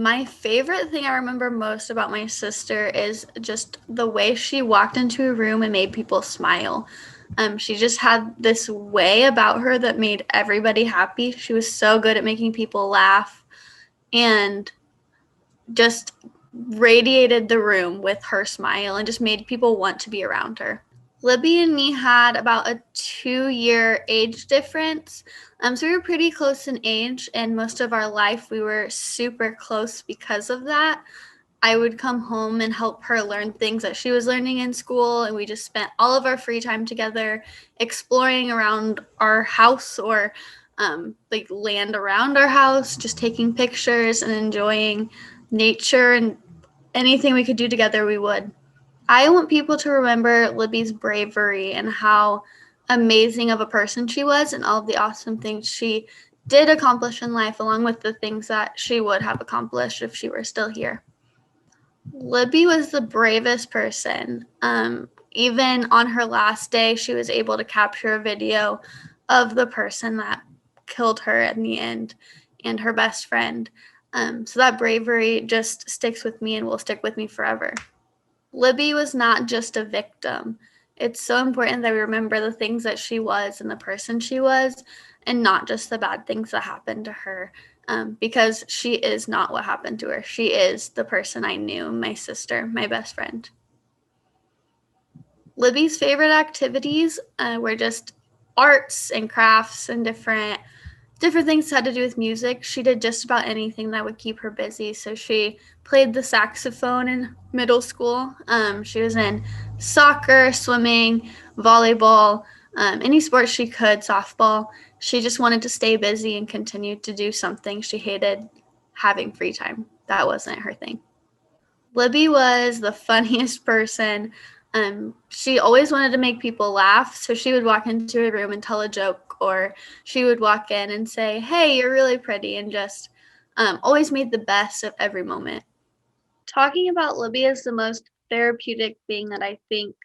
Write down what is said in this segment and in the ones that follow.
My favorite thing I remember most about my sister is just the way she walked into a room and made people smile. She just had this way about her that made everybody happy. She was so good at making people laugh and just radiated the room with her smile and just made people want to be around her. Libby and me had about a 2-year age difference. So we were pretty close in age, and most of our life we were super close because of that. I would come home and help her learn things that she was learning in school, and we just spent all of our free time together exploring around our house or like land around our house, just taking pictures and enjoying nature, and anything we could do together, we would. I want people to remember Libby's bravery and how amazing of a person she was and all of the awesome things she did accomplish in life, along with the things that she would have accomplished if she were still here. Libby was the bravest person. Even on her last day, she was able to capture a video of the person that killed her in the end and her best friend. So that bravery just sticks with me and will stick with me forever. Libby was not just a victim. It's so important that we remember the things that she was and the person she was, and not just the bad things that happened to her, because she is not what happened to her. She is the person I knew, my sister, my best friend. Libby's favorite activities were just arts and crafts and different things that had to do with music. She did just about anything that would keep her busy. So she played the saxophone in middle school. She was in soccer, swimming, volleyball, any sport she could, softball. She just wanted to stay busy and continue to do something. She hated having free time. That wasn't her thing. Libby was the funniest person. She always wanted to make people laugh, so she would walk into a room and tell a joke, or she would walk in and say, "Hey, you're really pretty," and just always made the best of every moment. Talking about Libby is the most therapeutic thing that I think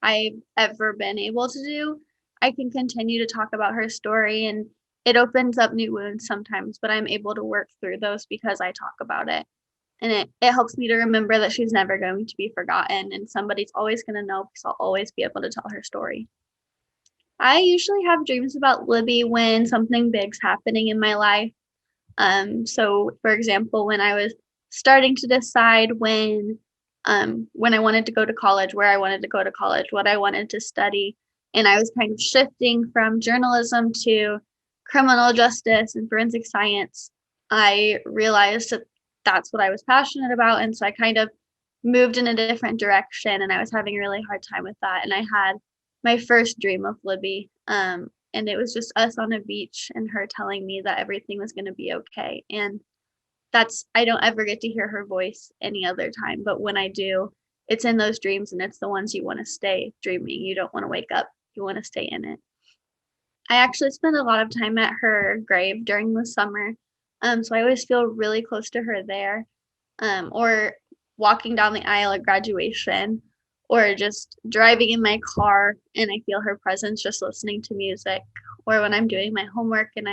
I've ever been able to do. I can continue to talk about her story, and it opens up new wounds sometimes, but I'm able to work through those because I talk about it. And it helps me to remember that she's never going to be forgotten, and somebody's always going to know because I'll always be able to tell her story. I usually have dreams about Libby when something big's happening in my life. So for example, when I was starting to decide when I wanted to go to college, where I wanted to go to college, what I wanted to study, and I was kind of shifting from journalism to criminal justice and forensic science, I realized that that's what I was passionate about, and so I kind of moved in a different direction, and I was having a really hard time with that, and I had my first dream of Libby, and it was just us on a beach and her telling me that everything was going to be okay. And I don't ever get to hear her voice any other time, but when I do, it's in those dreams, and it's the ones you want to stay dreaming. You don't want to wake up. You want to stay in it. I actually spend a lot of time at her grave during the summer. So I always feel really close to her there. Or walking down the aisle at graduation, or just driving in my car and I feel her presence just listening to music, or when I'm doing my homework and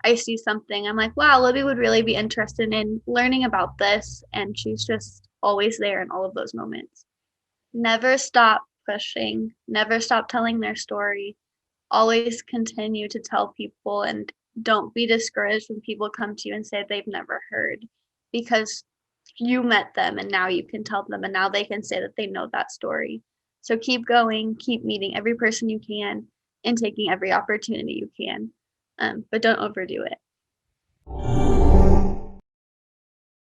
I see something, I'm like, wow, Libby would really be interested in learning about this, and she's just always there in all of those moments. Never stop pushing, never stop telling their story, always continue to tell people, and don't be discouraged when people come to you and say they've never heard, because you met them and now you can tell them and now they can say that they know that story. So keep going, keep meeting every person you can and taking every opportunity you can, but don't overdo it.